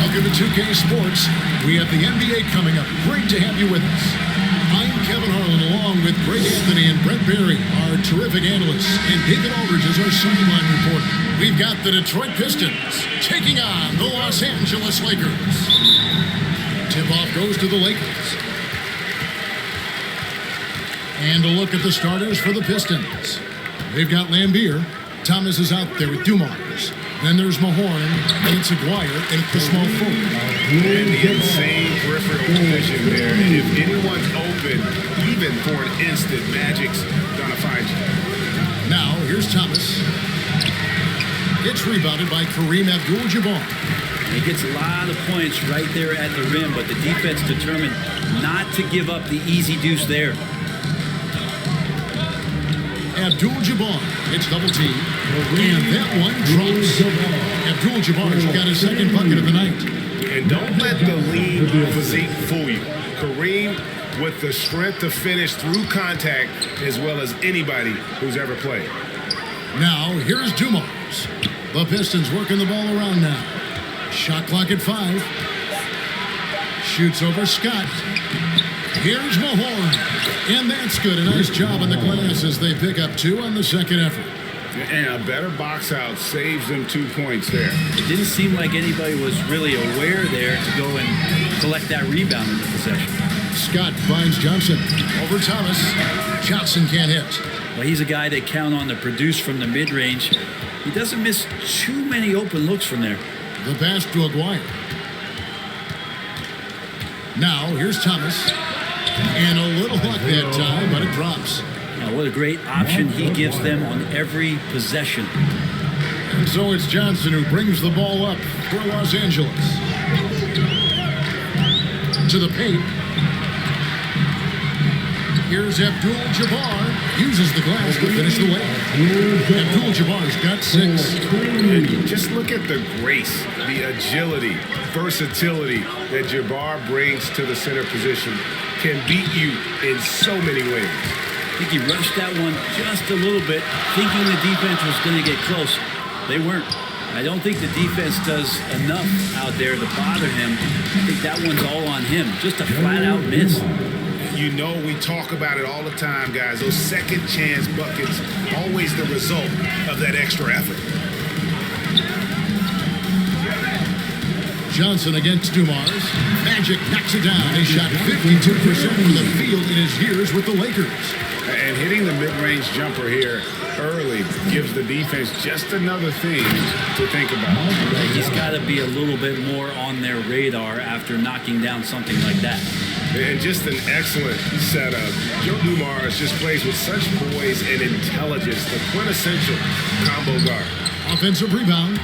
Welcome to 2K Sports. We have the NBA coming up. Great to have you with us. I'm Kevin Harlan, along with Greg Anthony and Brent Berry, our terrific analysts, and David Aldridge is our sideline reporter. We've got the Detroit Pistons taking on the Los Angeles Lakers. Tip-off goes to the Lakers. And a look at the starters for the Pistons. They've got Lambeer. Thomas is out there with Dumars. Then there's Mahorn, Vince Aguirre, and Chris Small forward. And the insane peripheral position there. And if anyone's open, even for an instant, Magic's gonna find you. Now, here's Thomas. It's rebounded by Kareem Abdul-Jabbar. He gets a lot of points right there at the rim, but the defense determined not to give up the easy deuce there. Abdul-Jabbar, it's double team, and that one drops. Abdul-Jabbar's got his second bucket of the night. And don't let the lean physique fool you. Kareem with the strength to finish through contact as well as anybody who's ever played. Now, here's Dumars. The Pistons working the ball around now. Shot clock at 5. Shoots over Scott. Here's Mahorn. And that's good. A nice job on the glass as they pick up 2 on the second effort. And a better box out saves them 2 points there. It didn't seem like anybody was really aware there to go and collect that rebound in the possession. Scott finds Johnson. Over Thomas. Johnson can't hit. Well, he's a guy they count on to produce from the mid-range. He doesn't miss too many open looks from there. The pass to Aguirre. Now, here's Thomas. And a little luck that time, but it drops. Now, what a great option he gives them on every possession. And so it's Johnson who brings the ball up for Los Angeles. To the paint. Here's Abdul-Jabbar. Uses the glass to finish the way. Abdul-Jabbar's got 6. And just look at the grace, the agility, versatility that Jabbar brings to the center position. Can beat you in so many ways. I think he rushed that one just a little bit, thinking the defense was going to get close. They weren't. I don't think the defense does enough out there to bother him. I think that one's all on him. Just a flat-out miss. You know, we talk about it all the time, guys. Those second chance buckets, always the result of that extra effort. Johnson against Dumars. Magic knocks it down. He shot 52% from the field in his years with the Lakers. And hitting the mid-range jumper here early gives the defense just another thing to think about. He's got to be a little bit more on their radar after knocking down something like that. And just an excellent setup. Joe Dumars just plays with such poise and intelligence, the quintessential combo guard. Offensive rebound.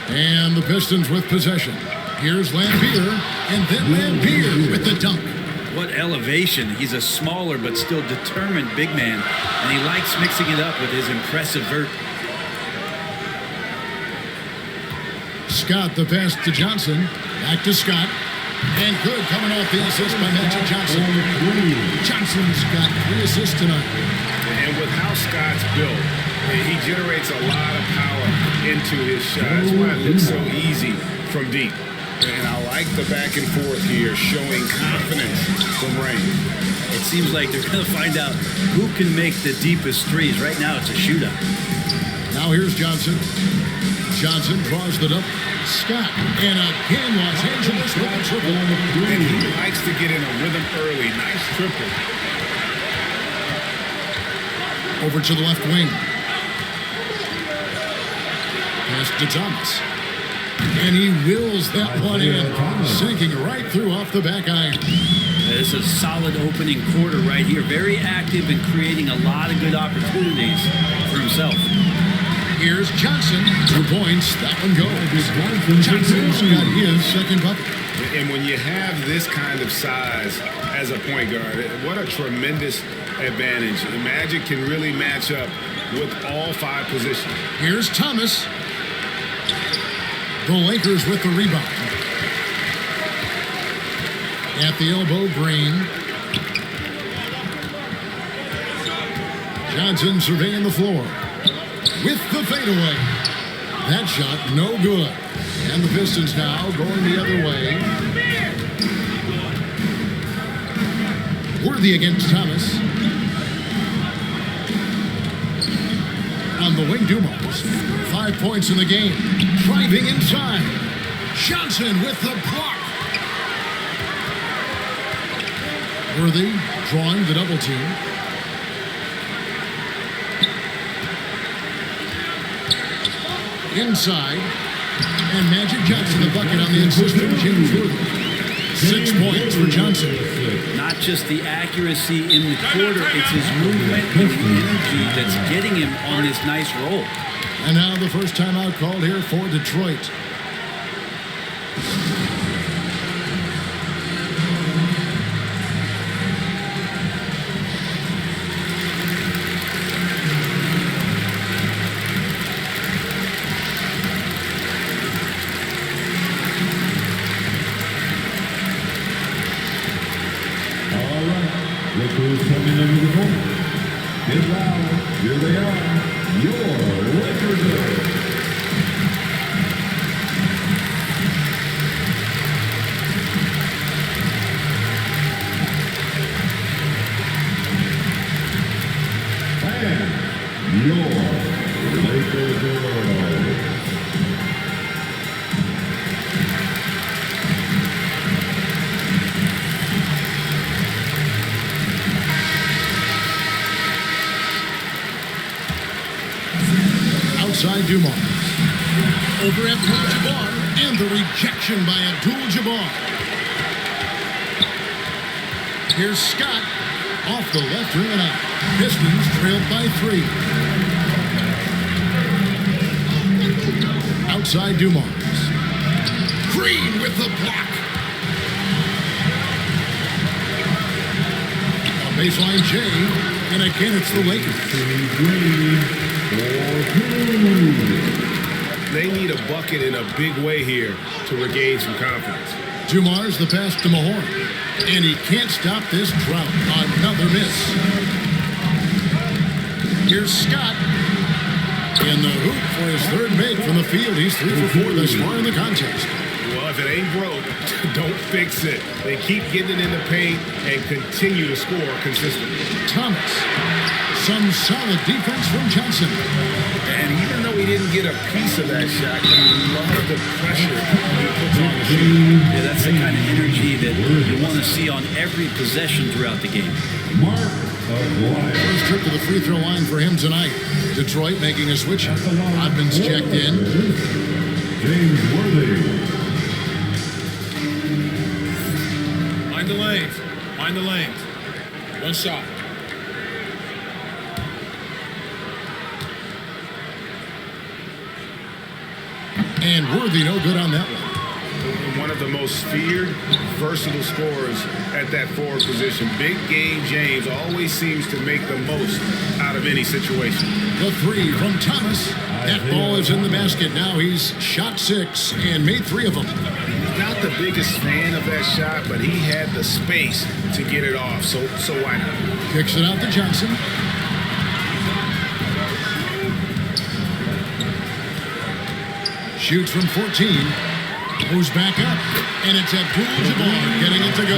And the Pistons with possession. Here's Lambeer, and then Lambeer with the dunk. What elevation. He's a smaller but still determined big man, and he likes mixing it up with his impressive vert. Scott, the pass to Johnson. Back to Scott. And good coming off the assist by Magic Johnson. Johnson's got 3 assists tonight. And with how Scott's built, he generates a lot of power into his shot. That's why it looks so easy from deep. And I like the back and forth here, showing confidence from Rain. It seems like they're going to find out who can make the deepest threes. Right now, it's a shootout. Now here's Johnson. Johnson draws the dump. Scott, and again, Los Angeles with a triple. And he likes to get in a rhythm early. Nice triple. Over to the left wing. Pass to Thomas. And he wills that one in, sinking right through off the back iron. This is a solid opening quarter right here. Very active and creating a lot of good opportunities for himself. Here's Johnson. 2 points. That one goes. Johnson's got his second bucket. And when you have this kind of size as a point guard, what a tremendous advantage. The Magic can really match up with all 5 positions. Here's Thomas. The Lakers with the rebound. At the elbow, Green. Johnson surveying the floor. With the fadeaway. That shot, no good. And the Pistons now going the other way. Worthy against Thomas. On the wing, Dumars. 5 points in the game. Driving inside. Johnson with the block. Worthy drawing the double team. Inside. And Magic Johnson the bucket on the insistent James Worthy. 6 points for Johnson. Not just the accuracy in the quarter, it's his movement and the energy that's getting him on this nice roll. And now the first timeout called here for Detroit. Look who's coming into the court. Get loud. Here they are. Your Lakers. And your Lakers. Outside Dumars. Over Abdul-Jabbar. And the rejection by Abdul-Jabbar. Here's Scott. Off the left rim and out. Pistons trailed by 3. Outside Dumars. Green with the block. A baseline J. And again, it's the Lakers. They need a bucket in a big way here to regain some confidence. Dumars the pass to Mahorn. And he can't stop this drought. Another miss. Here's Scott. In the hoop for his third make from the field. He's 3 for 4 thus far in the contest. Well, if it ain't broke, don't fix it. They keep getting it in the paint and continue to score consistently. Thomas. Some solid defense from Johnson. And even though he didn't get a piece of that shot, you love the pressure he puts on the shoot. Yeah, that's the kind of energy that you want to see on every possession throughout the game. First trip to the free throw line for him tonight. Detroit making a switch. Rodman's checked in. James Worthy. Mind the lanes. Mind the lanes. One shot. And Worthy no good on that one. One of the most feared, versatile scorers at that forward position. Big game James always seems to make the most out of any situation. The 3 from Thomas. That ball is in the basket. Now he's shot 6 and made 3 of them. Not the biggest fan of that shot, but he had the space to get it off, so why not? Kicks it out to Johnson. Shoots from 14. Moves back up. And it's Abdul-Jabbar getting it to go.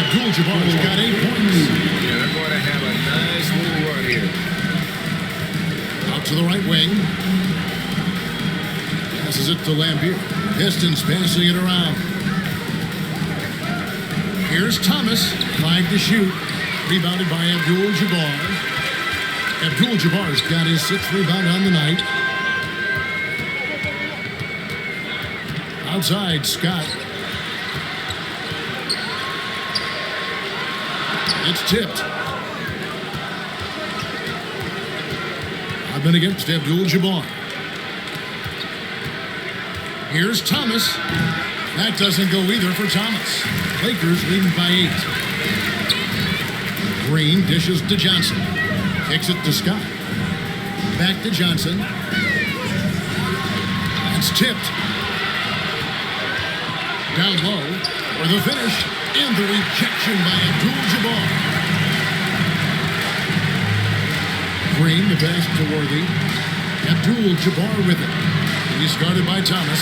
Abdul-Jabbar's got 8 points. Yeah, they're going to have a nice little run here. Out to the right wing. Passes it to Lambier. Pistons passing it around. Here's Thomas. 5 to shoot. Rebounded by Abdul-Jabbar. Abdul-Jabbar's got his 6th rebound on the night. Outside, Scott. It's tipped. I've been against Abdul-Jabbar. Here's Thomas. That doesn't go either for Thomas. Lakers leading by 8. Green dishes to Johnson. Kicks it to Scott. Back to Johnson. It's tipped. Down low for the finish. And the rejection by Abdul-Jabbar. Green, the pass to Worthy. Abdul-Jabbar with it. He's guarded by Thomas.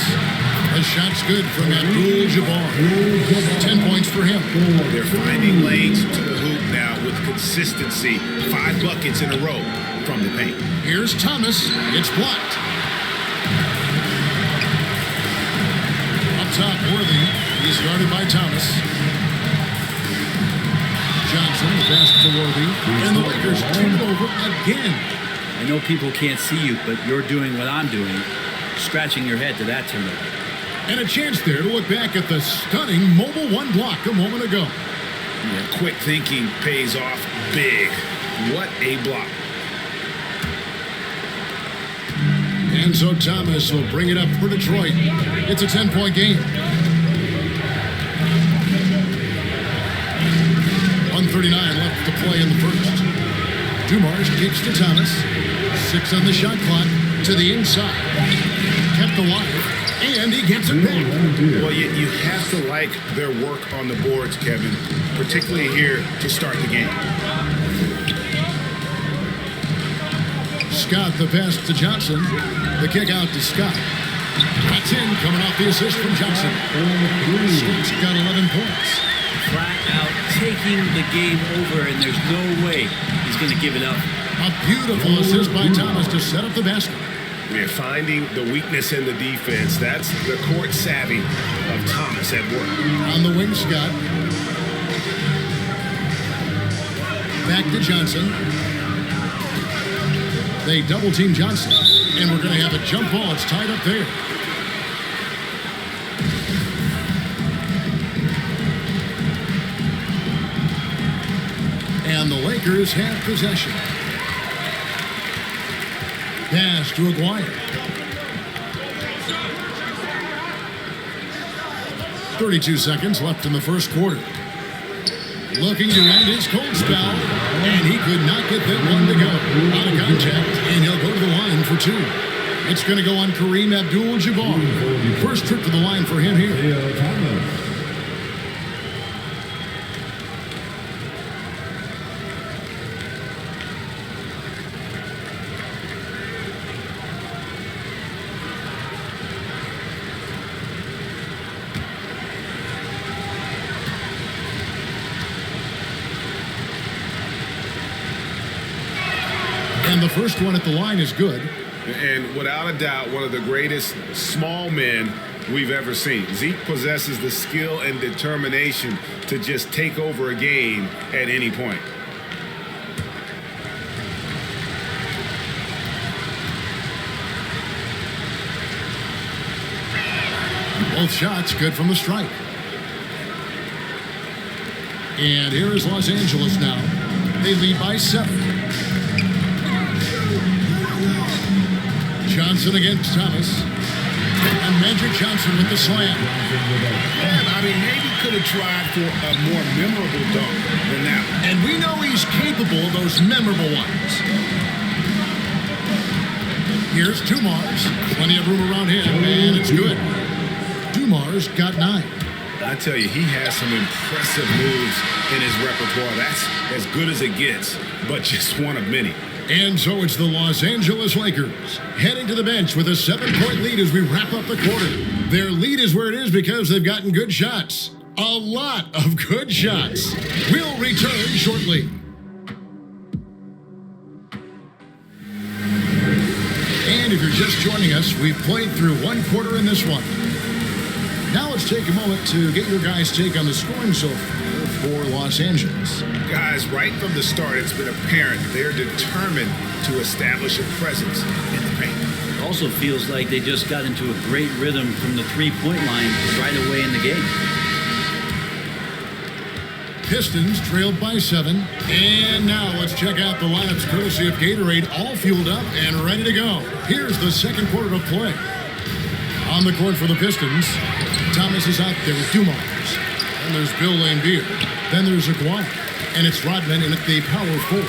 A shot's good from Abdul-Jabbar. 10 points for him. They're finding lanes to the hoop now with consistency. 5 buckets in a row from the paint. Here's Thomas. It's blocked. Up top, Worthy. He's guarded by Thomas. Johnson, the pass to Worthy. And the Lakers turn it over again. I know people can't see you, but you're doing what I'm doing, scratching your head to that turnover. And a chance there to look back at the stunning mobile 1 block a moment ago. Yeah, quick thinking pays off big. What a block. And so Thomas will bring it up for Detroit. It's a 10-point game. 1:39 left to play in the first. Dumars kicks to Thomas. 6 on the shot clock to the inside. Kept alive. And he gets it back. Well, you have to like their work on the boards, Kevin, particularly here to start the game. Scott, the pass to Johnson. The kick out to Scott. That's in, coming off the assist from Johnson. Scott's got 11 points. Flat out taking the game over, and there's no way he's going to give it up. A beautiful assist by Thomas to set up the basket. We're finding the weakness in the defense. That's the court savvy of Thomas at work. On the wing, Scott. Back to Johnson. They double team Johnson. And we're going to have a jump ball. It's tied up there. And the Lakers have possession. Pass to Aguirre. 32 seconds left in the first quarter. Looking to end his cold spell, and he could not get that one to go. Out of contact, and he'll go to the line for 2. It's going to go on Kareem Abdul-Jabbar. First trip to the line for him here. And the first one at the line is good. And without a doubt, one of the greatest small men we've ever seen. Zeke possesses the skill and determination to just take over a game at any point. Both shots good from the strike. And here is Los Angeles now. They lead by 7. Johnson against Thomas. And Magic Johnson with the slam. Yeah, I mean, maybe could have tried for a more memorable dunk than that one. And we know he's capable of those memorable ones. Here's Dumars. Plenty of room around him, and it's good. Dumars got 9. I tell you, he has some impressive moves in his repertoire. That's as good as it gets, but just one of many. And so it's the Los Angeles Lakers heading to the bench with a 7-point lead as we wrap up the quarter. Their lead is where it is because they've gotten good shots. A lot of good shots. We'll return shortly. And if you're just joining us, we've played through 1 quarter in this one. Now let's take a moment to get your guys' take on the scoring so far for Los Angeles. Guys, right from the start, it's been apparent they're determined to establish a presence in the paint. Also feels like they just got into a great rhythm from the 3-point line right away in the game. Pistons trailed by 7. And now let's check out the lineups courtesy of Gatorade, all fueled up and ready to go. Here's the second quarter of play. On the court for the Pistons, Thomas is out there with Dumars. Then there's Bill Laimbeer. Then there's Aguirre. And it's Rodman in at the power forward.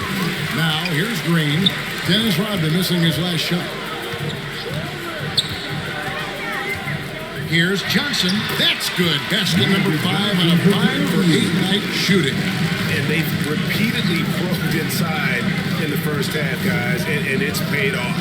Now here's Green. Dennis Rodman missing his last shot. Here's Johnson. That's good. Basket number 5 on a 5-for-8 night shooting. And they've repeatedly broke inside in the first half, guys, and it's paid off.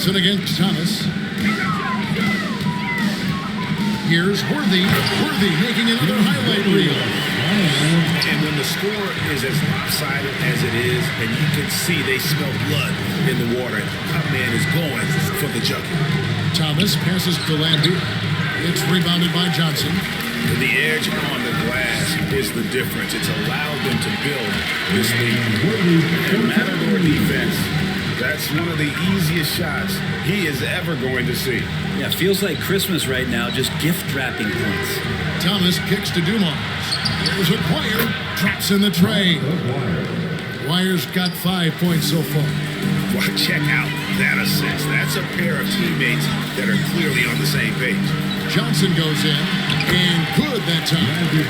Johnson against Thomas. Here's Worthy. Worthy making another highlight reel. And when the score is as lopsided as it is, and you can see they smell blood in the water, that man is going for the jugular. Thomas passes to Landry. It's rebounded by Johnson. The edge on the glass is the difference. It's allowed them to build this lead. And Matador defense, that's one of the easiest shots he is ever going to see. Yeah, feels like Christmas right now, just gift wrapping points. Thomas kicks to Dumars. There's a Dwyer. Drops in the tray. Dwyer's got 5 points so far. Well, check out that assist. That's a pair of teammates that are clearly on the same page. Johnson goes in, and good that time. The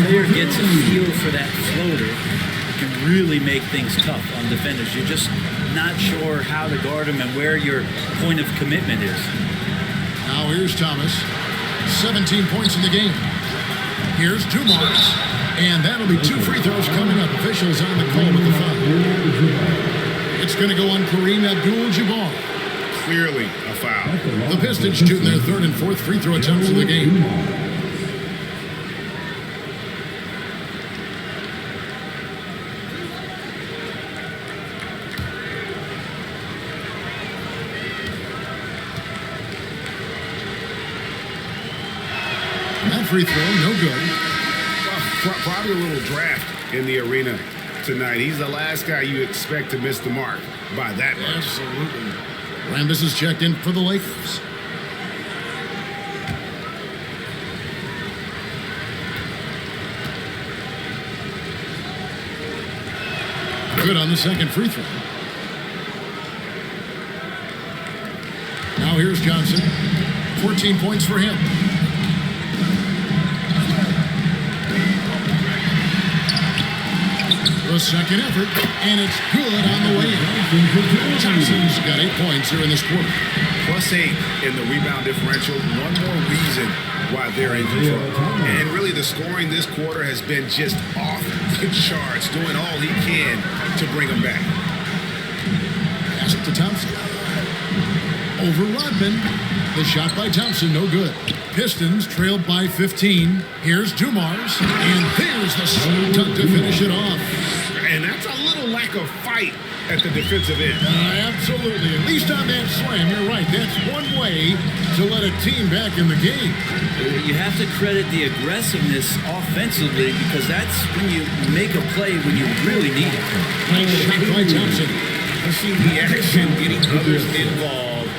player gets a feel for that floater. It can really make things tough on defenders. You're just not sure how to guard them and where your point of commitment is. Now here's Thomas. 17 points in the game. Here's Dumars. And that'll be 2 free throws coming up. Officials on the call with the foul. It's going to go on Kareem Abdul-Jabbar. Clearly a foul. The Pistons shooting their 3rd and 4th free throw attempts of the game. That free throw, no good. Probably a little draft in the arena tonight. He's the last guy you expect to miss the mark by that much. Absolutely. Rambis is checked in for the Lakers. Good on the second free throw. Now here's Johnson. 14 points for him. The second effort, and it's good on the way in. Johnson's got 8 points here in this quarter. +8 in the rebound differential. One more reason why they're in control. And really the scoring this quarter has been just off the charts, doing all he can to bring them back. Pass it to Thompson. Over Rodman. The shot by Thompson, no good. Pistons trailed by 15. Here's Dumars, and there's the slam dunk to finish it off. And that's a little lack of fight at the defensive end. Absolutely. At least on that slam, you're right. That's one way to let a team back in the game. You have to credit the aggressiveness offensively because that's when you make a play when you really need it. Nice shot by Thompson. Seeing the action, getting others involved.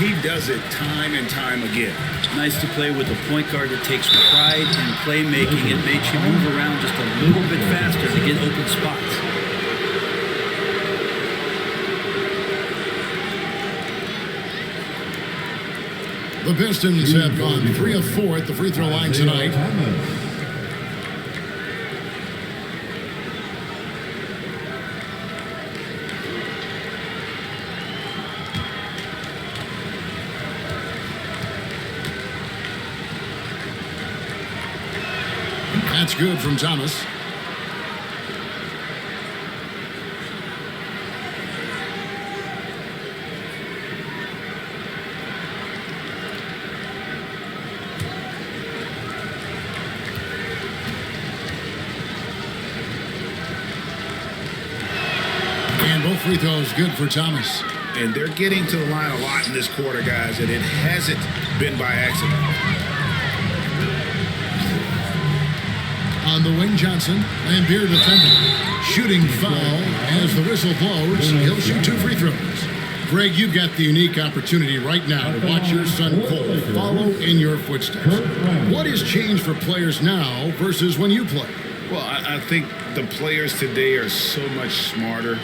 He does it time and time again. Nice to play with a point guard that takes pride in playmaking. It makes you move around just a little bit faster to get open spots. The Pistons have gone 3 of 4 at the free throw line tonight. That's good from Thomas. And both free throws good for Thomas. And they're getting to the line a lot in this quarter, guys, and it hasn't been by accident. On the wing, Johnson, and Beer defending. Shooting foul as the whistle blows. He'll shoot 2 free throws. Greg, you've got the unique opportunity right now to watch your son Cole follow in your footsteps. What has changed for players now versus when you played? Well, I think the players today are so much smarter,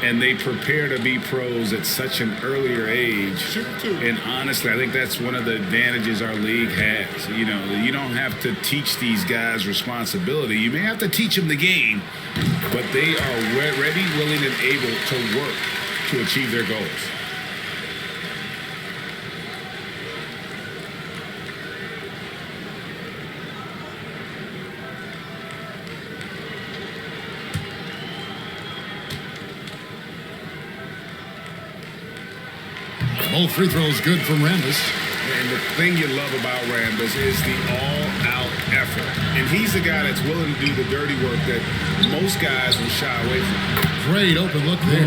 and they prepare to be pros at such an earlier age. And honestly, I think that's one of the advantages our league has. You know, you don't have to teach these guys responsibility. You may have to teach them the game, but they are ready, willing, and able to work to achieve their goals. Both free throws good from Rambis. And the thing you love about Rambis is the all-out effort. And he's the guy that's willing to do the dirty work that most guys will shy away from. Great open look there.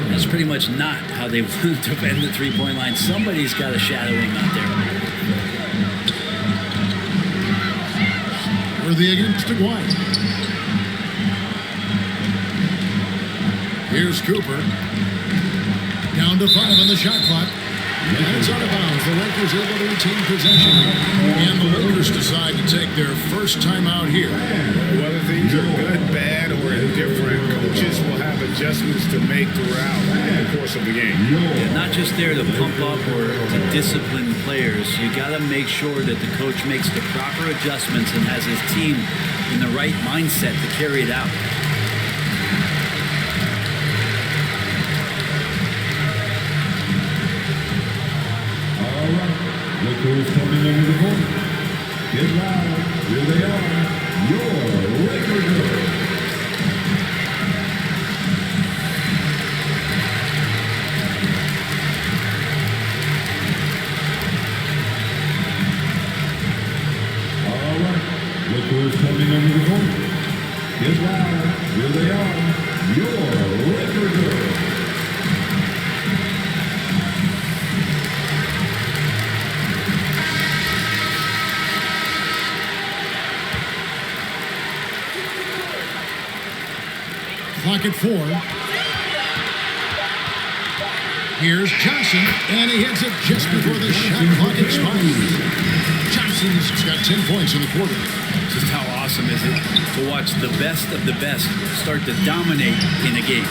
That's pretty much not how they want to defend the three-point line. Somebody's got to shadow him out there. Worthy against Aguirre. Here's Cooper. Down to 5 on the shot clock. And it's out of bounds. The Lakers able to retain possession. And the Lakers decide to take their first time out here. Whether things are good, bad, or indifferent, coaches will have adjustments to make throughout the course of the game. Yeah, not just there to pump up or to discipline players. You got to make sure that the coach makes the proper adjustments and has his team in the right mindset to carry it out. Lakers coming under the ball. Get loud. Here they are. Your Laker girls. All right. Lakers coming under the ball. Get loud. Here they are. Your Laker girls. Clock at 4. Here's Johnson, and he hits it just before the shot clock expires. Johnson's got 10 points in the quarter. Just how awesome is it to watch the best of the best start to dominate in a game.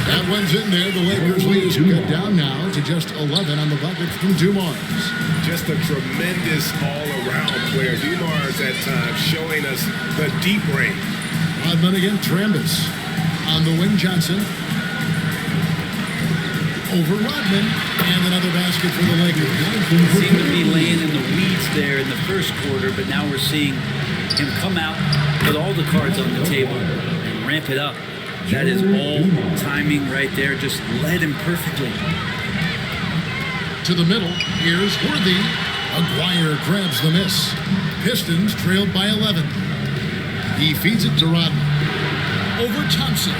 That one's in there. The Lakers lead is cut down now to just 11 on the bucket from Dumars. Just a tremendous all-around player. Dumars at times showing us the deep range. Rodman against Rambis. On the wing, Johnson. Over Rodman. And another basket for the Lakers. Seemed to be laying in the weeds there in the first quarter, but now we're seeing him come out, put all the cards on the table, and ramp it up. That is all timing right there. Just led him perfectly. To the middle. Here's Worthy. Aguirre grabs the miss. Pistons trailed by 11. He feeds it to Rodman. Over Thompson.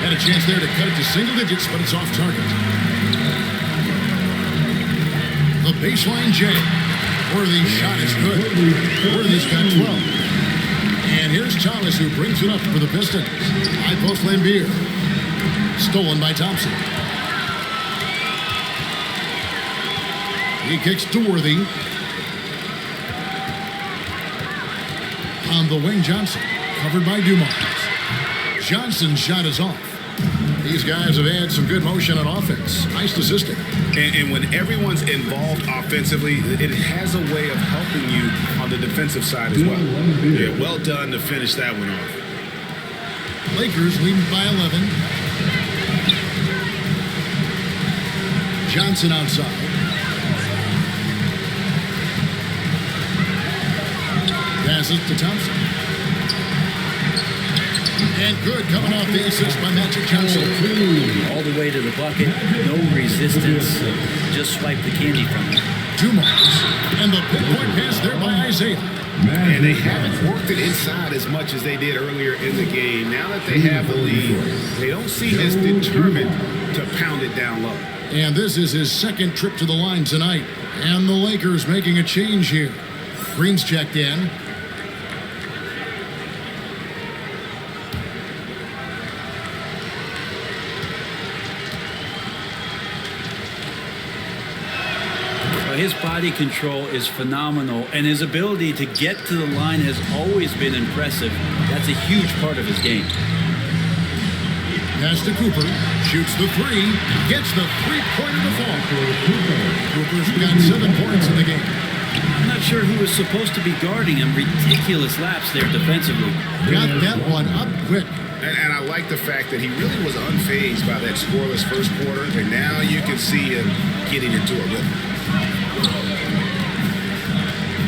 Had a chance there to cut it to single digits, but it's off target. The baseline jam. Worthy's shot is good. Worthy's got 12. And here's Thomas, who brings it up for the Pistons. High post Lambeer. Stolen by Thompson. He kicks to Worthy. On the wing, Johnson. Covered by Dumars. Johnson's shot is off. These guys have had some good motion on offense. Nice assisting. And when everyone's involved offensively, it has a way of helping you on the defensive side as well. Yeah, well done to finish that one off. Lakers leading by 11. Johnson outside. Passes to Thompson. And good, coming off the assist by Magic Johnson. All the way to the bucket, no resistance. Just swipe the candy from him. Dumars. And the pinpoint pass there by Isaiah. And they haven't worked it inside as much as they did earlier in the game. Now that they have the lead, they don't seem as determined to pound it down low. And this is his second trip to the line tonight. And the Lakers making a change here. Green's checked in. His body control is phenomenal, and his ability to get to the line has always been impressive. That's a huge part of his game. Pass to Cooper. Shoots the three. Gets the three-pointer to fall. Cooper's got 7 points in the game. I'm not sure who was supposed to be guarding him. Ridiculous laps there defensively. Got that one up quick. And I like the fact that he really was unfazed by that scoreless first quarter, and now you can see him getting into a rhythm.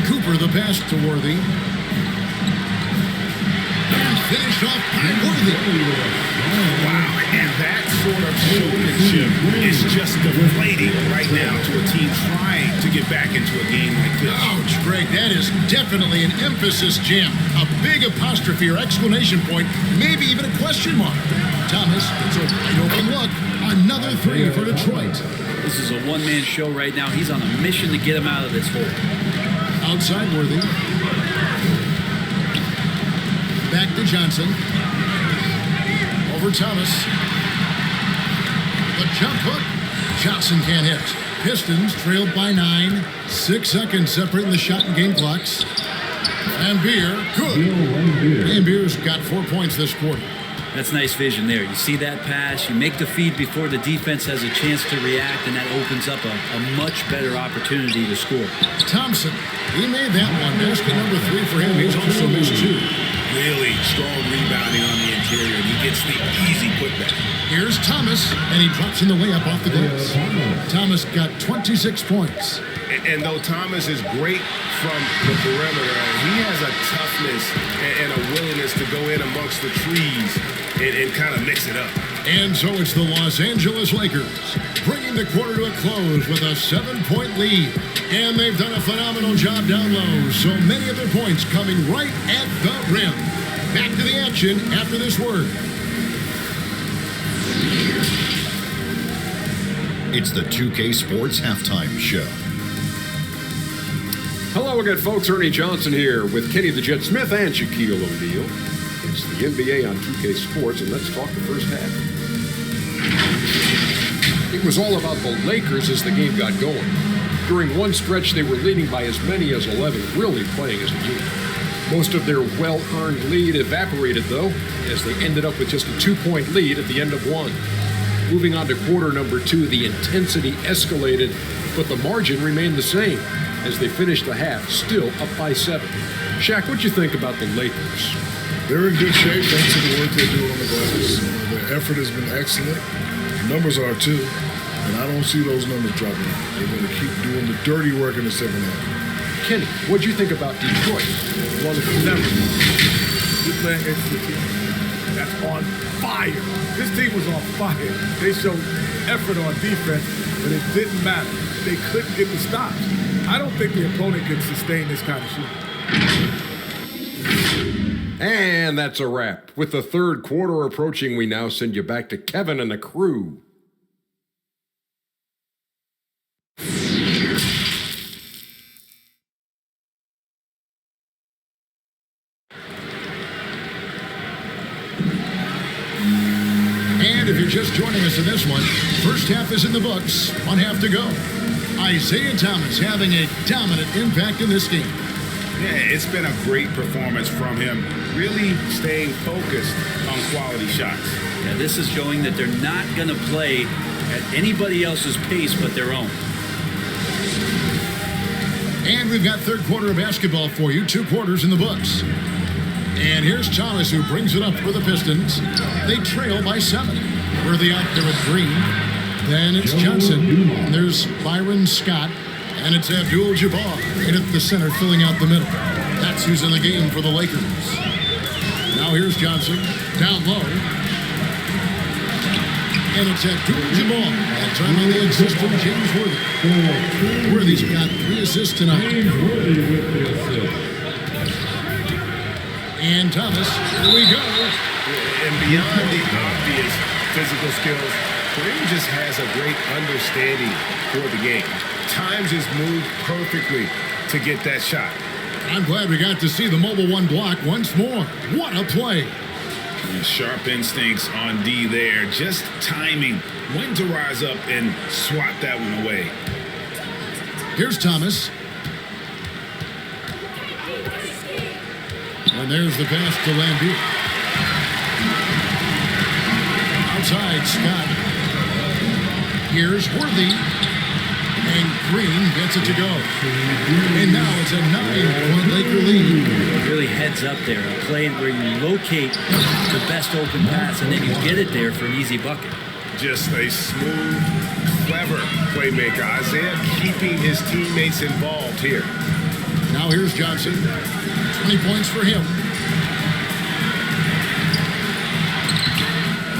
Cooper the pass to Worthy. And finished off by Worthy. Worthy. Wow, and that sort of showmanship is just deflating right now to a team trying to get back into a game like this. Ouch, Greg, that is definitely an emphasis jam. A big apostrophe or exclamation point, maybe even a question mark. Thomas, it's a wide open look. Another three for Detroit. This is a one-man show right now. He's on a mission to get him out of this hole. Outside Worthy. Back to Johnson. Over Thomas. The jump hook. Johnson can't hit. Pistons trailed by 9. 6 seconds separating the shot and game clocks. And Beer, good. And Beer's got 4 points this quarter. That's nice vision there. You see that pass, you make the feed before the defense has a chance to react, and that opens up a much better opportunity to score. Thompson, he made that one. Basket number 3 for him. He's also missed 2. Really strong rebounding on the interior, and he gets the easy putback. Here's Thomas, and he drops in the way up off the glass. Thomas got 26 points. And though Thomas is great from the perimeter, he has a toughness and a willingness to go in amongst the trees and kind of mix it up. And so it's the Los Angeles Lakers bringing the quarter to a close with a 7-point lead. And they've done a phenomenal job down low. So many of their points coming right at the rim. Back to the action after this word. It's the 2K Sports Halftime Show. Hello again, folks. Ernie Johnson here with Kenny the Jet Smith and Shaquille O'Neal. It's the NBA on 2K Sports, and let's talk the first half. It was all about the Lakers as the game got going. During one stretch, they were leading by as many as 11, really playing as a unit. Most of their well-earned lead evaporated, though, as they ended up with just a 2-point lead at the end of one. Moving on to quarter number 2, the intensity escalated, but the margin remained the same as they finished the half, still up by 7. Shaq, what'd you think about the Lakers? They're in good shape thanks to the work they do on the glass. Their effort has been excellent. The numbers are too, and I don't see those numbers dropping out. They're going to keep doing the dirty work in the second half. Kenny, what'd you think about Detroit? Well, remember, you're playing against a team that's on fire. This team was on fire. They showed effort on defense, but it didn't matter. They couldn't get the stops. I don't think the opponent could sustain this kind of shooting. And that's a wrap. With the third quarter approaching, we now send you back to Kevin and the crew. And if you're just joining us in this one, first half is in the books. 1 half to go. Isaiah Thomas having a dominant impact in this game. Yeah, it's been a great performance from him, really staying focused on quality shots. Yeah, this is showing that they're not going to play at anybody else's pace but their own. And we've got third quarter of basketball for you. 2 quarters in the books. And here's Thomas, who brings it up for the Pistons. They trail by 7. Worthy out there with Green. Then it's Johnson. And there's Byron Scott. And it's Abdul-Jabbar right at the center, filling out the middle. That's who's in the game for the Lakers. Now here's Johnson. Down low. And it's Abdul-Jabbar. That time on the assist from James Worthy. Worthy's got 3 assists tonight. And Thomas, here we go. And beyond the obvious physical skills, Kareem just has a great understanding for the game. Times his move perfectly to get that shot. I'm glad we got to see the mobile 1 block once more. What a play. And sharp instincts on D there. Just timing when to rise up and swat that one away. Here's Thomas. And there's the pass to Lambeer. Outside, Scott. Here's Worthy. And Green gets it to go. And now it's a 9-point Laker lead. Really heads up there. A play where you locate the best open pass and then you get it there for an easy bucket. Just a smooth, clever playmaker. Isaiah keeping his teammates involved here. Now here's Johnson. 20 points for him.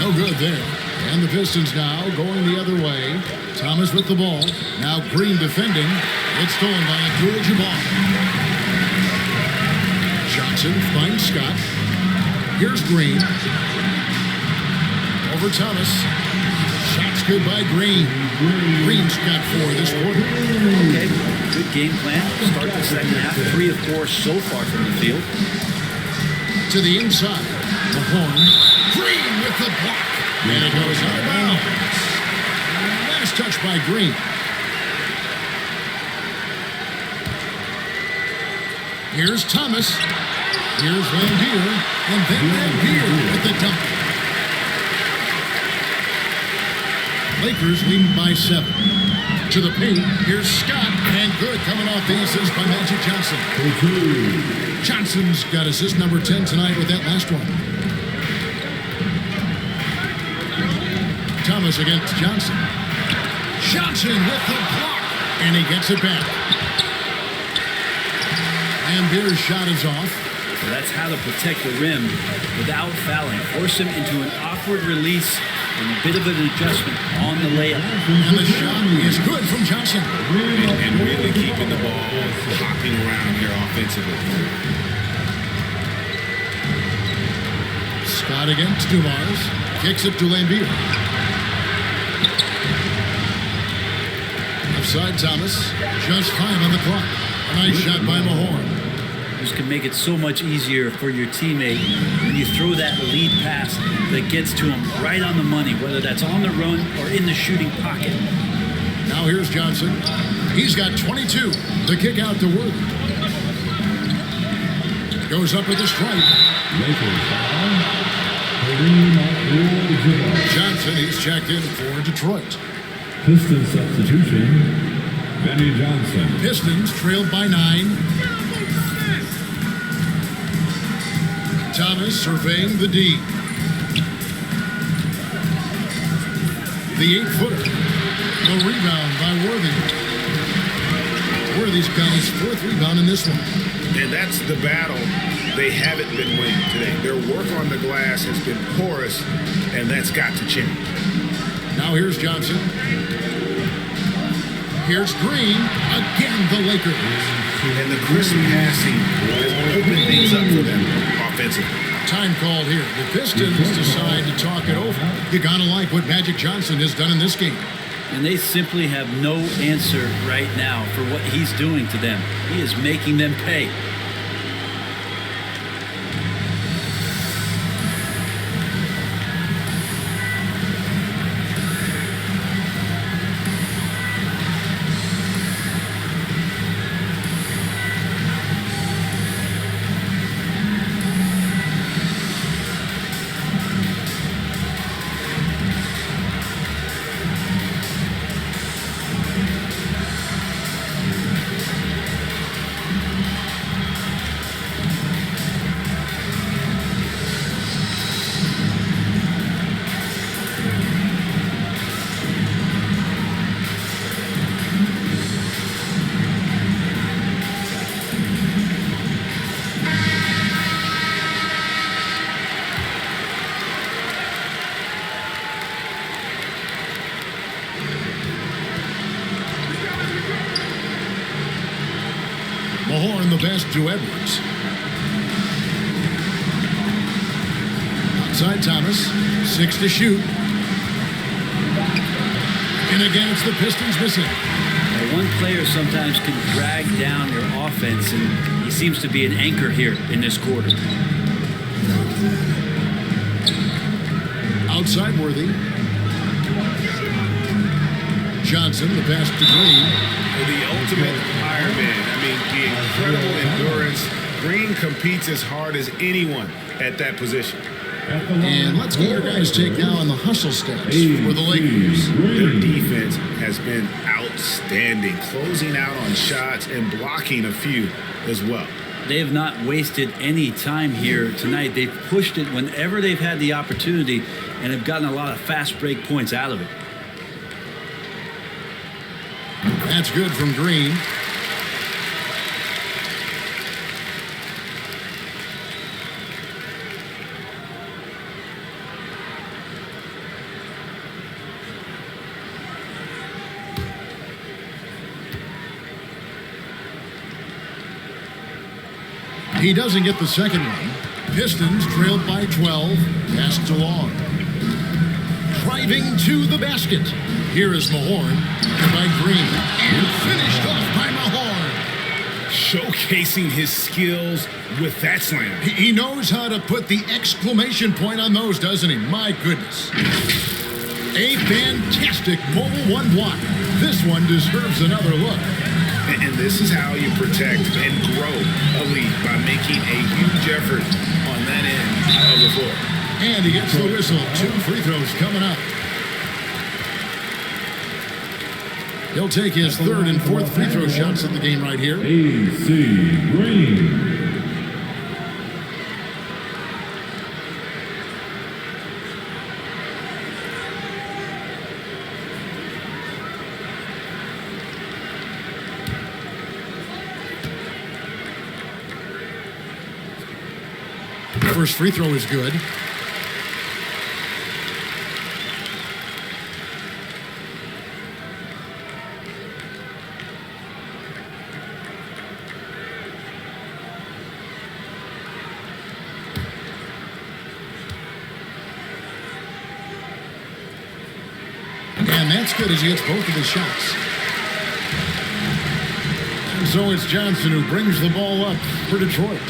No good there. And the Pistons now going the other way. Thomas with the ball. Now Green defending. It's stolen by Abdul-Jabbar. Johnson finds Scott. Here's Green. Over Thomas. Shots good by Green. Green's got 4 this quarter. Okay, good game plan. Start the second half. 3 of 4 so far from the field. To the inside. Mahorn. Green with the block. And it goes out of bounds. Last touch by Green. Here's Thomas. Here's Lambeer. And then Lambeer with the dunk. Lakers leading by 7. To the paint. Here's Scott. And good coming off the assist by Magic Johnson. Johnson's got assist number 10 tonight with that last one. Thomas against Johnson. Johnson with the block. And he gets it back. Lambeer's shot is off. So that's how to protect the rim without fouling. Force him into an awkward release and a bit of an adjustment on the layup. And the shot is good from Johnson. And really keeping the ball hopping around here offensively. Scott against Dumars. Kicks it to Lambeer. Offside Thomas. Just 5 on the clock. A nice shot by Mahorn. This can make it so much easier for your teammate when you throw that lead pass that gets to him right on the money, whether that's on the run or in the shooting pocket. Now here's Johnson. He's got 22. The kick out to Worthy. Goes up with a strike. Johnson, he's checked in for Detroit. Pistons substitution, Benny Johnson. Pistons trailed by 9. Thomas surveying the D. The 8-footer. The rebound by Worthy. Worthy's got his 4th rebound in this one. And that's the battle they haven't been winning today. Their work on the glass has been porous, and that's got to change. Now here's Johnson. Here's Green. Again, the Lakers. And the crisp passing has opened things up for them offensively. Time called here. The Pistons decide to talk it over. You gotta like what Magic Johnson has done in this game. And they simply have no answer right now for what he's doing to them. He is making them pay. Mahorn the best to Edwards. Outside Thomas. 6 to shoot. And again, it's the Pistons missing. Now, one player sometimes can drag down your offense, and he seems to be an anchor here in this quarter. Outside Worthy. Johnson, the pass to Green. The ultimate Ironman. I mean, the incredible endurance. Green competes as hard as anyone at that position. And let's get our guys' take now on the hustle stats for the Lakers. Their defense has been outstanding, closing out on shots and blocking a few as well. They have not wasted any time here tonight. They've pushed it whenever they've had the opportunity and have gotten a lot of fast break points out of it. That's good from Green. He doesn't get the second one. Pistons trailed by 12. Passed along. Driving to the basket. Here is Mahorn by Green. And finished off by Mahorn. Showcasing his skills with that slam. He knows how to put the exclamation point on those, doesn't he? My goodness. A fantastic mobile one block. This one deserves another look. And this is how you protect and grow a lead, by making a huge effort on that end of the floor. And he gets the whistle. 2 free throws coming up. He'll take his third and fourth free throw shots of the game right here. AC Green. First free throw is good. And that's good as he hits both of his shots. And so it's Johnson who brings the ball up for Detroit.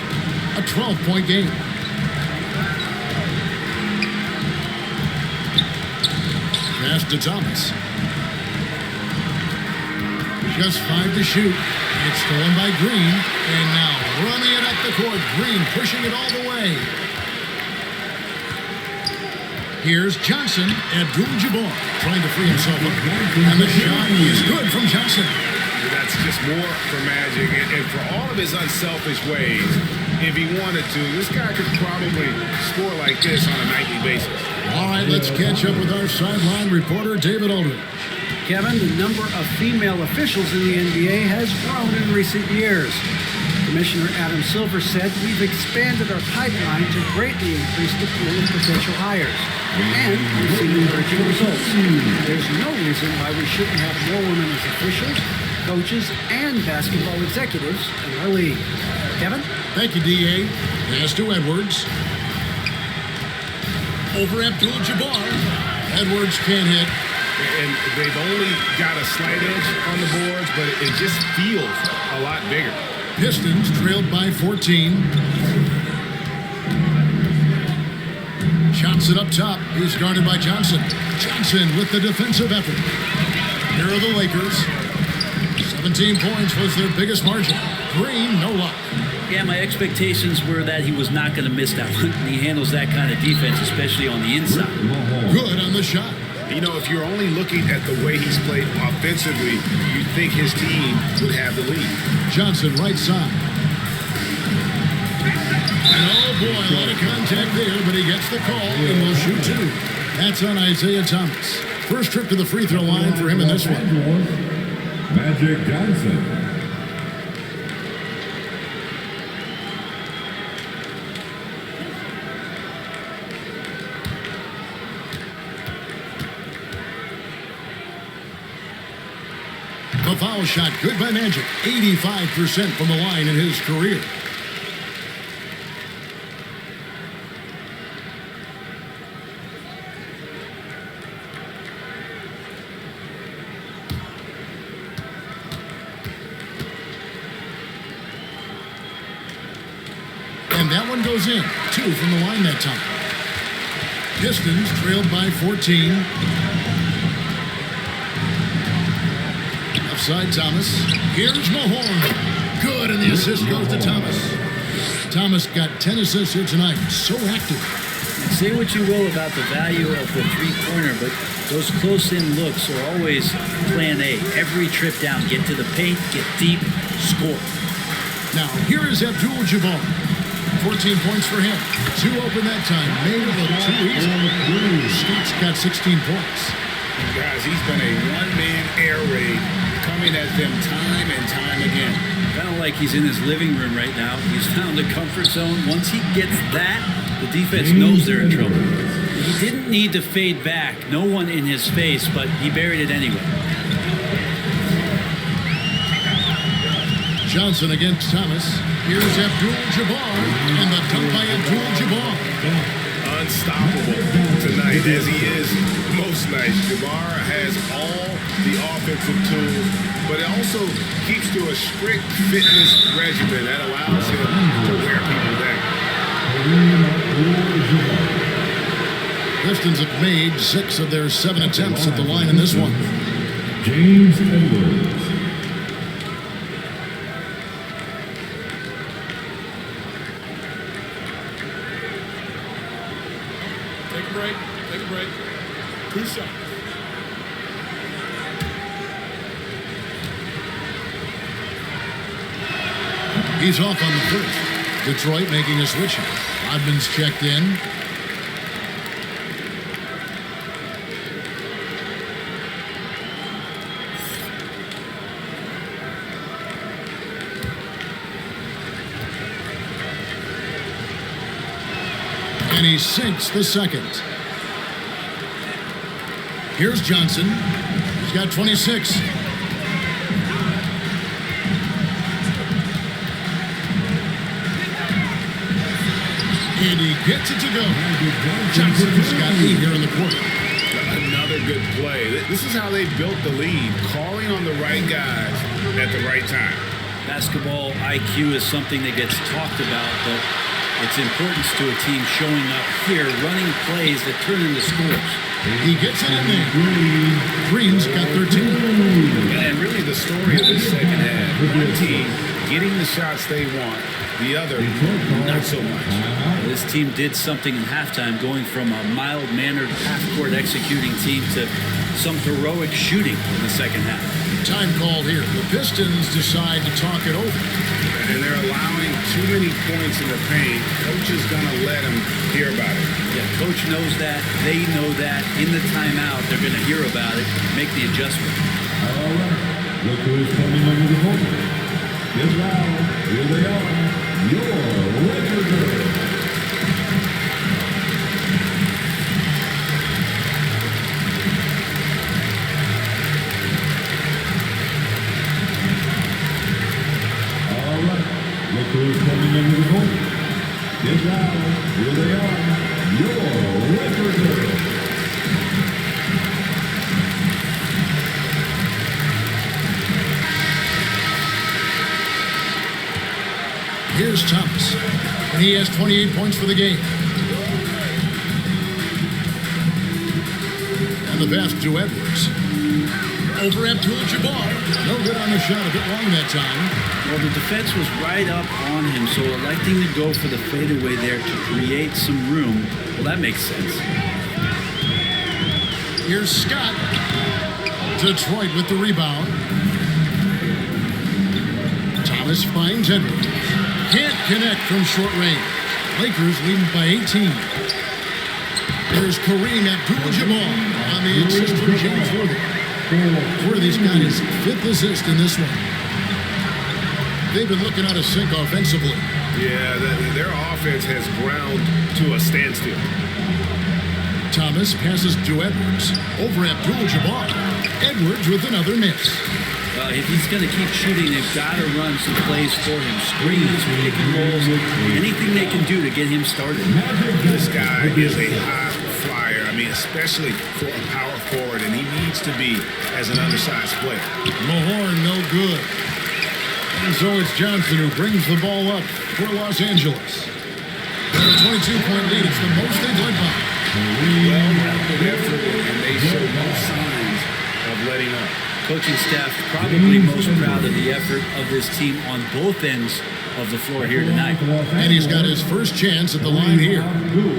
A 12-point game. Pass to Thomas. Just 5 to shoot. It's stolen by Green. And now running it up the court. Green pushing it all the way. Here's Johnson. Abdul-Jabbar trying to free himself up. And the shot is good from Johnson. That's just more for Magic. And for all of his unselfish ways, if he wanted to, this guy could probably score like this on a nightly basis. All right, let's catch up with our sideline reporter, David Aldridge. Kevin, the number of female officials in the NBA has grown in recent years. Commissioner Adam Silver said, "We've expanded our pipeline to greatly increase the pool of potential hires. And we've seen encouraging results. There's no reason why we shouldn't have more women as officials, coaches, and basketball executives in our league." Kevin? Thank you, D.A. Pass to Edwards. Over Abdul-Jabbar. Edwards can't hit. And they've only got a slight edge on the boards, but it just feels a lot bigger. Pistons trailed by 14. Johnson up top. He's guarded by Johnson. Johnson with the defensive effort. Here are the Lakers. 17 points was their biggest margin. Green, no luck. Yeah, my expectations were that he was not going to miss that one. He handles that kind of defense, especially on the inside. Good on the shot. You know, if you're only looking at the way he's played offensively, you'd think his team would have the lead. Johnson, right side. And oh boy, a lot of contact there, but he gets the call and will shoot 2. That's on Isaiah Thomas. First trip to the free throw line for him in this one. Magic Johnson. The foul shot, good by Magic. 85% from the line in his career. And that one goes in. 2 from the line that time. Pistons trailed by 14. Side Thomas. Here's Mahorn. Good, and the assist goes to Thomas. Thomas got 10 assists here tonight. So active. Say what you will about the value of the three-pointer, but those close-in looks are always plan A. Every trip down, get to the paint, get deep, score. Now, here is Abdul-Jabbar. 14 points for him. 2 open that time. Made it look too easy. Scott's got 16 points. Guys, he's been a one-man air raid, coming at them time and time again. Kind of like he's in his living room right now. He's found the comfort zone. Once he gets that, the defense knows they're in trouble. He didn't need to fade back. No one in his face, but he buried it anyway. Johnson against Thomas. Here's Abdul-Jabbar, and the dunk by Abdul-Jabbar. Unstoppable tonight, as he is most nights. Jabbar has all the offensive tools, but it also keeps to a strict fitness regimen that allows him to wear people down. Pistons have made 6 of their 7 attempts at the line in this one. James Edwards. Take a break. Take a break. 2 shots. He's off on the first. Detroit making a switch. Rodman's checked in. And he sinks the second. Here's Johnson. He's got 26. And he gets it to go. Johnson's got 8 here in the quarter. Another good play. This is how they built the lead, calling on the right guys at the right time. Basketball IQ is something that gets talked about, but its importance to a team showing up here, running plays that turn into scores. He gets it in there. Green's got 13. And really the story of this second half, one team getting the shots they want, the other not so much. This team did something in halftime, going from a mild-mannered half-court executing team to some heroic shooting in the second half. Time called here. The Pistons decide to talk it over. And they're allowing too many points in the paint. Coach is going to let them hear about it. Yeah, coach knows that. They know that. In the timeout, they're going to hear about it, make the adjustment. All right. Look who's coming under the hoop. Get loud. Here they are. Your LAKERS. Look who's coming into the court. Get loud. Here they are. Your LAKERS. Here's Thomas. And he has 28 points for the game. And the pass to Edwards. Over Abdul-Jabbar. No good on the shot. A bit long that time. Well, the defense was right up on him, so electing to go for the fadeaway there to create some room, well, that makes sense. Here's Scott. Detroit with the rebound. Thomas finds Edwards. Can't connect from short range. Lakers leading by 18. There's Kareem Abdul-Jabbar on the assist from James Worthy. Worthy's got his 5th assist in this one. They've been looking out of sync offensively. Yeah, their offense has ground to a standstill. Thomas passes to Edwards. Over Abdul-Jabbar. Edwards with another miss. If he's going to keep shooting, they've got to run some plays for him. Screens, pick and rolls, anything they can do to get him started. This guy is a high flyer. I mean, especially for a power forward, and he needs to be as an undersized player. Mahorn, no good. And so it's Johnson who brings the ball up for Los Angeles. Got a 22-point lead. It's the most they've led by. Well-rounded effort, and they show no signs of letting up. Coaching staff probably most proud of the effort of this team on both ends of the floor here tonight. And he's got his first chance at the line here.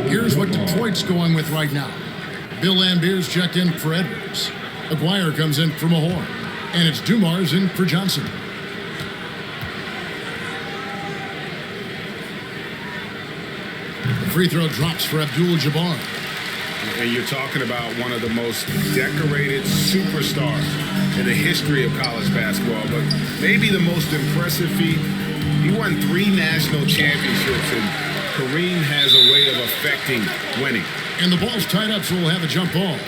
Here's what Detroit's going with right now. Bill Lambier's checked in for Edwards. Aguirre comes in for Mahorn. And it's Dumars in for Johnson. The free throw drops for Abdul-Jabbar. And you're talking about one of the most decorated superstars in the history of college basketball, but maybe the most impressive feat. He won 3 national championships, and Kareem has a way of affecting winning. And the ball's tied up, so we'll have a jump ball.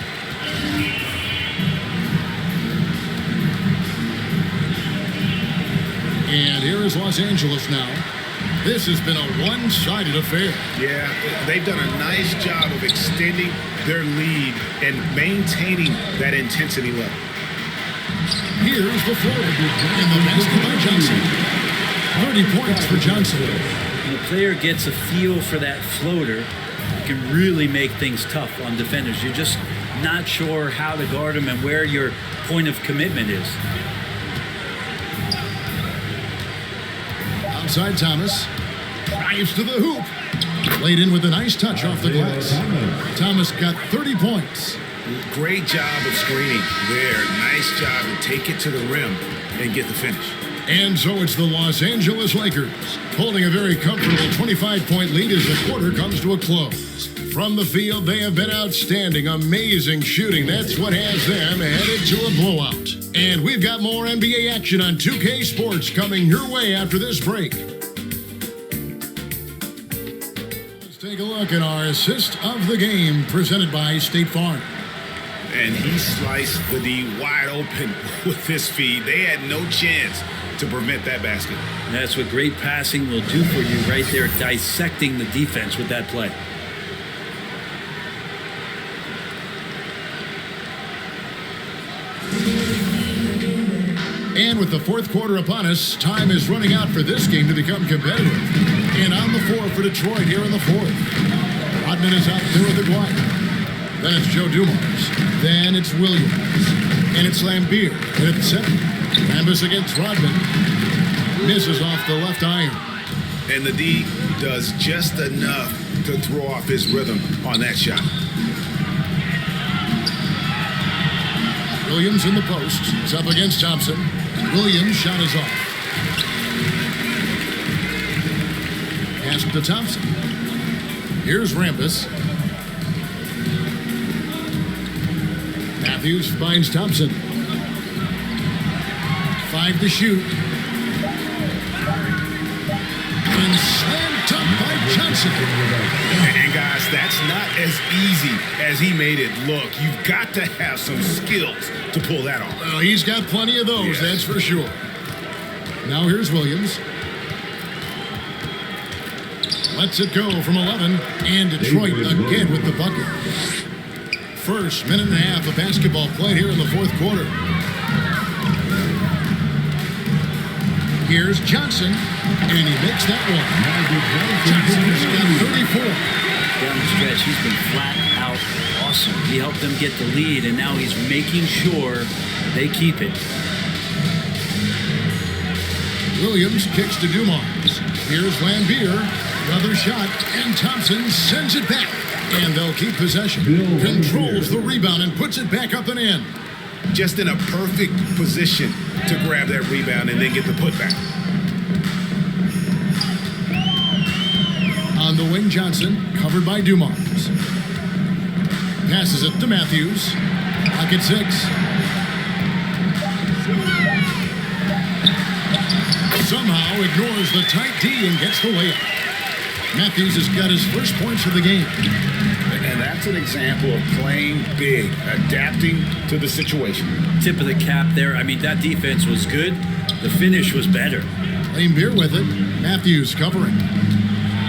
And here is Los Angeles now. This has been a one-sided affair. Yeah, they've done a nice job of extending their lead and maintaining that intensity level. Here's the floater, and the basket by Johnson. 30 points for Johnson. When a player gets a feel for that floater, it can really make things tough on defenders. You're just not sure how to guard them and where your point of commitment is. Outside Thomas. Drives to the hoop. Laid in with a nice touch off the glass. Thomas got 30 points. Great job of screening there. Nice job to take it to the rim and get the finish. And so it's the Los Angeles Lakers holding a very comfortable 25-point lead as the quarter comes to a close. From the field, they have been outstanding, amazing shooting. That's what has them headed to a blowout. And we've got more NBA action on 2K Sports coming your way after this break. Let's take a look at our assist of the game presented by State Farm. And he sliced the D wide open with his feed. They had no chance to prevent that basket. That's what great passing will do for you right there, dissecting the defense with that play. And with the fourth quarter upon us, time is running out for this game to become competitive. And on the floor for Detroit here in the fourth. Rodman is out there with Aguirre. Then it's Joe Dumars. Then it's Williams. And it's Lambeer. And at the center, Rambis against Rodman. Misses off the left iron. And the D does just enough to throw off his rhythm on that shot. Williams in the post. It's up against Thompson. Williams' shot is off. Pass to Thompson. Here's Rambis. Matthews finds Thompson. 5 to shoot. And slam dunk by Johnson. And guys, that's not as easy as he made it look. You've got to have some skills to pull that off. Well, he's got plenty of those, that's for sure. Now here's Williams. Lets it go from 11. And Detroit again with the bucket. First minute and a half of basketball played here in the fourth quarter. Here's Johnson, and he makes that one. Johnson's got 34. Down the stretch, he's been flat out awesome. He helped them get the lead, and now he's making sure they keep it. Williams kicks to Dumars. Here's Lambeer, another shot, and Thompson sends it back. And they'll keep possession. Controls the rebound and puts it back up and in. Just in a perfect position to grab that rebound and then get the putback. On the wing, Johnson, covered by Dumars. Passes it to Matthews. Pocket 6. Somehow ignores the tight D and gets the layup. Matthews has got his first points of the game. And that's an example of playing big, adapting to the situation. Tip of the cap there. I mean, that defense was good. The finish was better. Lambeer with it. Matthews covering.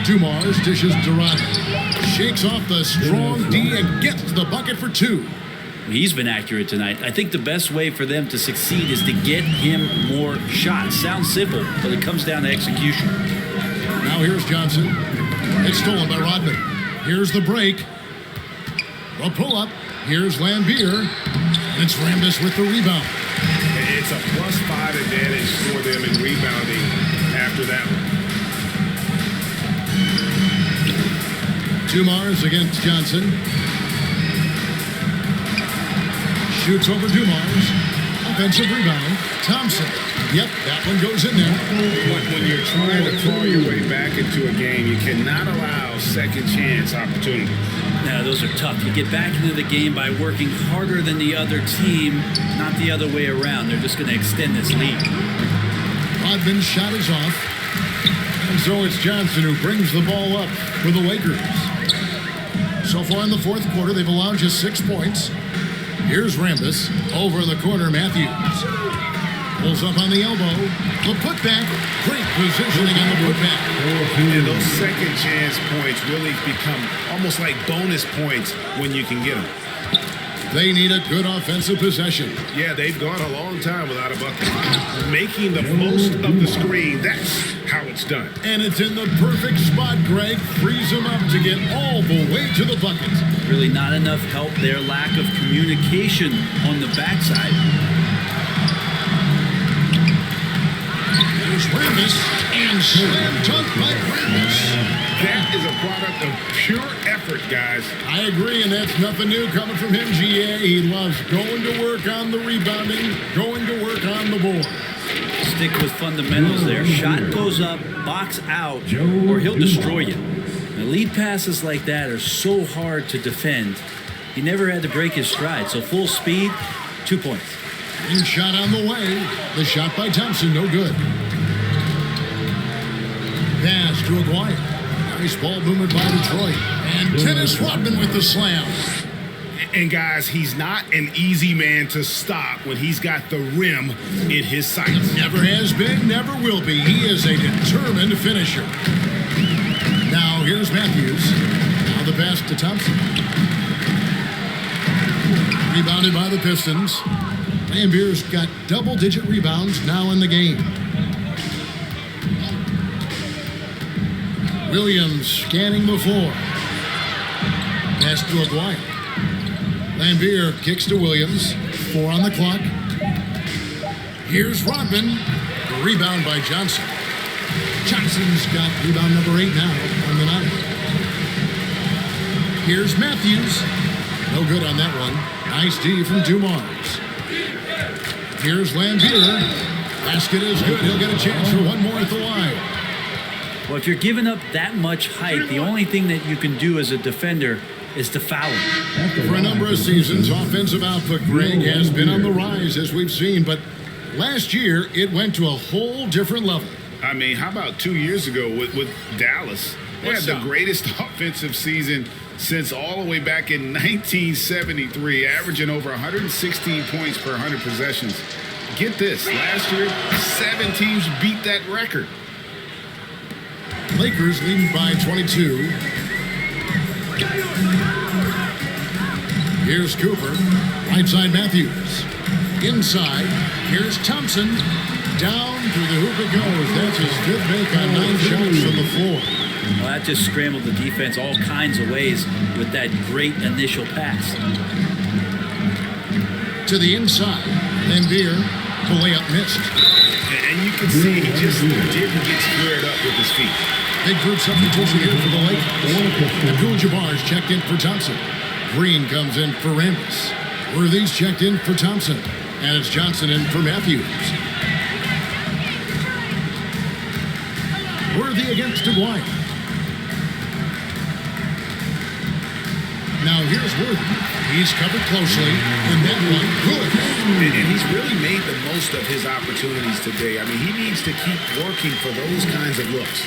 Dumars dishes to Rodman. Shakes off the strong D and gets the bucket for 2. He's been accurate tonight. I think the best way for them to succeed is to get him more shots. Sounds simple, but it comes down to execution. Now here's Johnson. It's stolen by Rodman. Here's the break. The pull-up. Here's Lambeer. And it's Rambis with the rebound. It's a +5 advantage for them in rebounding after that one. Dumars against Johnson. Shoots over Dumars. Offensive rebound. Thompson. Yep, that one goes in there. When you're trying to claw your way back into a game, you cannot allow second chance opportunities. Now, those are tough. You get back into the game by working harder than the other team, not the other way around. They're just going to extend this lead. Rodman's shot is off. And so it's Johnson who brings the ball up for the Lakers. So far in the fourth quarter, they've allowed just 6 points. Here's Rambis. Over in the corner, Matthews. Pulls up on the elbow. The putback. Great positioning on the putback. And those second chance points really become almost like bonus points when you can get them. They need a good offensive possession. Yeah, they've gone a long time without a bucket. Making the most of the screen, that's how it's done. And it's in the perfect spot, Greg. Frees them up to get all the way to the bucket. Really not enough help there. Lack of communication on the backside. There's Rambis, and slam dunk by Rambis. That is a product of pure effort, guys. I agree, and that's nothing new coming from him, GA. He loves going to work on the rebounding, going to work on the board. Stick with fundamentals there. Shot goes up, box out, or he'll destroy you. Now, lead passes like that are so hard to defend. He never had to break his stride, so full speed, 2 points. Green shot on the way. The shot by Thompson, no good. Pass to Aguirre. Nice ball movement by Detroit. And Dennis Rodman with the slam. And guys, he's not an easy man to stop when he's got the rim in his sights. Never has been, never will be. He is a determined finisher. Now here's Matthews. Now the pass to Thompson. Rebounded by the Pistons. Lambeer's got double-digit rebounds now in the game. Williams scanning the floor. Pass to Aguirre. Lambeer kicks to Williams. 4 on the clock. Here's Rodman. The rebound by Johnson. Johnson's got rebound number 8 now on the night. Here's Matthews. No good on that one. Nice D from Dumars. Here's Lambeer. Basket is good. He'll get a chance for one more at the line. Well, if you're giving up that much height, the only thing that you can do as a defender is to foul him. For a number of seasons, offensive output, Greg, has been on the rise, as we've seen, but last year, it went to a whole different level. I mean, how about 2 years ago with Dallas? They had the greatest offensive season since all the way back in 1973, averaging over 116 points per 100 possessions. Get this, last year, 7 teams beat that record. Lakers leading by 22. Here's Cooper. Right side Matthews. Inside. Here's Thompson. Down through the hoop it goes. That's his 5th make on 9 shots from the floor. Well, that just scrambled the defense all kinds of ways with that great initial pass. To the inside. Lambeer. The layup missed. And you can see he just didn't get squared up with his feet. Big group substitution here for the Lakers. Abdul-Jabbar's checked in for Thompson. Green comes in for Rambis. Worthy's checked in for Thompson. And it's Johnson in for Matthews. Worthy against Aguirre. Now here's Worthy. He's covered closely, and that one good. And he's really made the most of his opportunities today. I mean, he needs to keep working for those kinds of looks.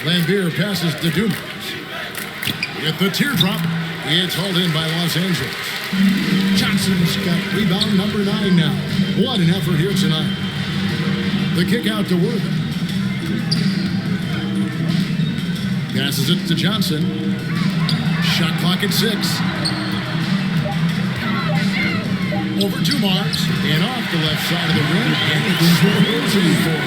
Lambeer passes to Dumars. With the teardrop, it's hauled in by Los Angeles. Johnson's got rebound number 9 now. What an effort here tonight. The kick out to Worthy. Passes it to Johnson. Shot clock at 6. Over Dumars and off the left side of the rim. And it's for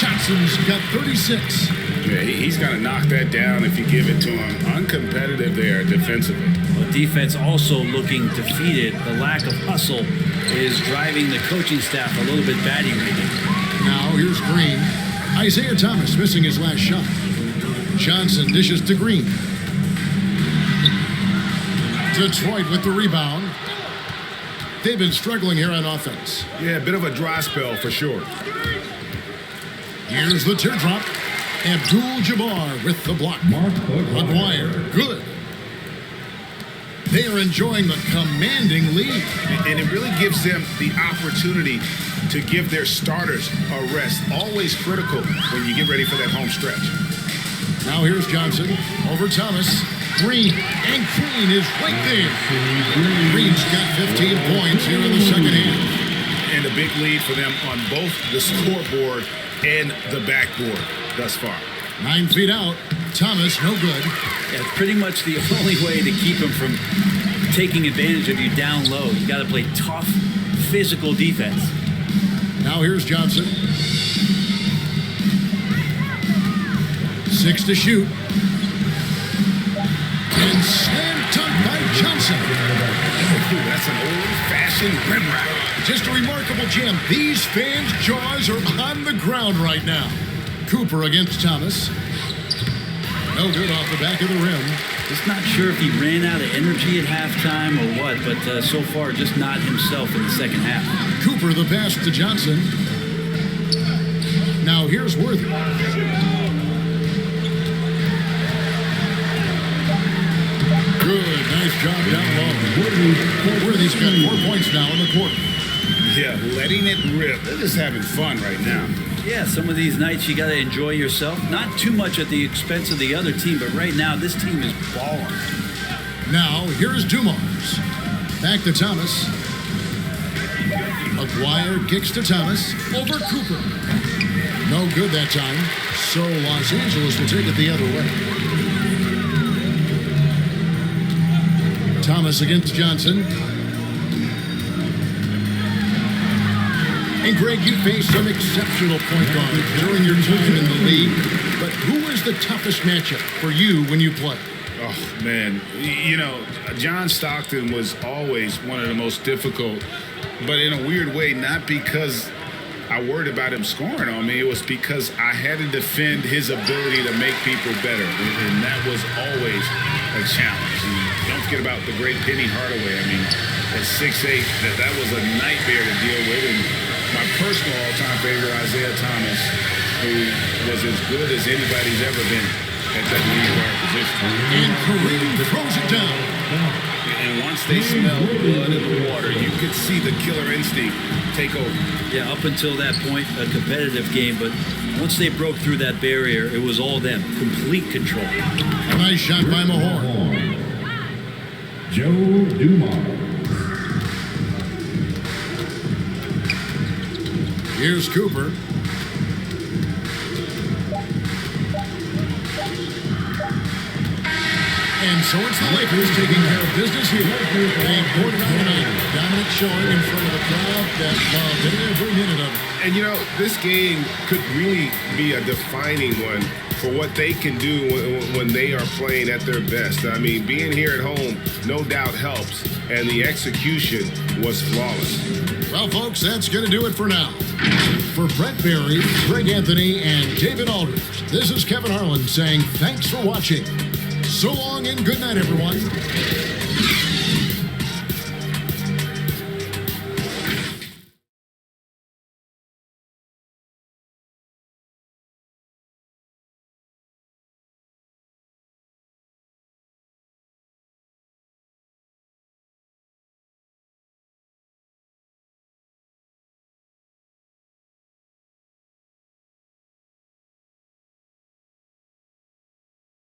Johnson's got 36. Yeah, he's got to knock that down if you give it to him. Uncompetitive there defensively. Well, defense also looking defeated. The lack of hustle is driving the coaching staff a little bit batty right now. Now here's Green. Isaiah Thomas missing his last shot. Johnson dishes to Green. Detroit with the rebound. They've been struggling here on offense. Yeah, a bit of a dry spell for sure. Here's the teardrop. Abdul-Jabbar with the block. Aguirre, good. They are enjoying the commanding lead. And it really gives them the opportunity to give their starters a rest. Always critical when you get ready for that home stretch. Now here's Johnson over Thomas. Green, and Green is right there. Green's got 15 points here in the second half. and a big lead for them on both the scoreboard and the backboard thus far. 9 feet out. Thomas, no good. Yeah, pretty much the only way to keep him from taking advantage of you down low. You got to play tough, physical defense. Now here's Johnson. 6 to shoot. And slam dunk by Johnson. Ooh, that's an old-fashioned rim wrap. Just a remarkable jam. These fans' jaws are on the ground right now. Cooper against Thomas. No good off the back of the rim. Just not sure if he ran out of energy at halftime or what, but so far just not himself in the second half. Cooper the pass to Johnson. Now here's Worthy. Good, nice job down low. Worthy's got 4 points now in the quarter. Yeah, letting it rip. They're just having fun right now. Yeah, some of these nights you got to enjoy yourself. Not too much at the expense of the other team, but right now this team is balling. Now, here's Dumars. Back to Thomas. McGuire kicks to Thomas. Over Cooper. No good that time. So Los Angeles will take it the other way. Thomas against Johnson. And Greg, you faced some exceptional point guards during your time in the league. But who is the toughest matchup for you when you play? Oh, man. You know, John Stockton was always one of the most difficult, but in a weird way, not because I worried about him scoring on me. It was because I had to defend his ability to make people better, and that was always a challenge. And don't forget about the great Penny Hardaway. I mean, at 6'8", that was a nightmare to deal with. And my personal all-time favorite, Isaiah Thomas, who was as good as anybody's ever been at that lead guard position. And Kareem throws it down. And once they smelled blood in the water, you could see the killer instinct take over. Yeah, up until that point, a competitive game, but once they broke through that barrier, it was all them. Complete control. Nice shot by Mahorn. Joe Dumars. Here's Cooper. And so it's the Lakers taking care of business here. They poured it on tonight. Dominant showing in front of the crowd that loved every minute of it. And you know, this game could really be a defining one for what they can do when they are playing at their best. I mean, being here at home no doubt helps, and the execution was flawless. Well, folks, that's going to do it for now. For Brett Berry, Greg Anthony, and David Aldridge, this is Kevin Harlan saying thanks for watching. So long and good night, everyone.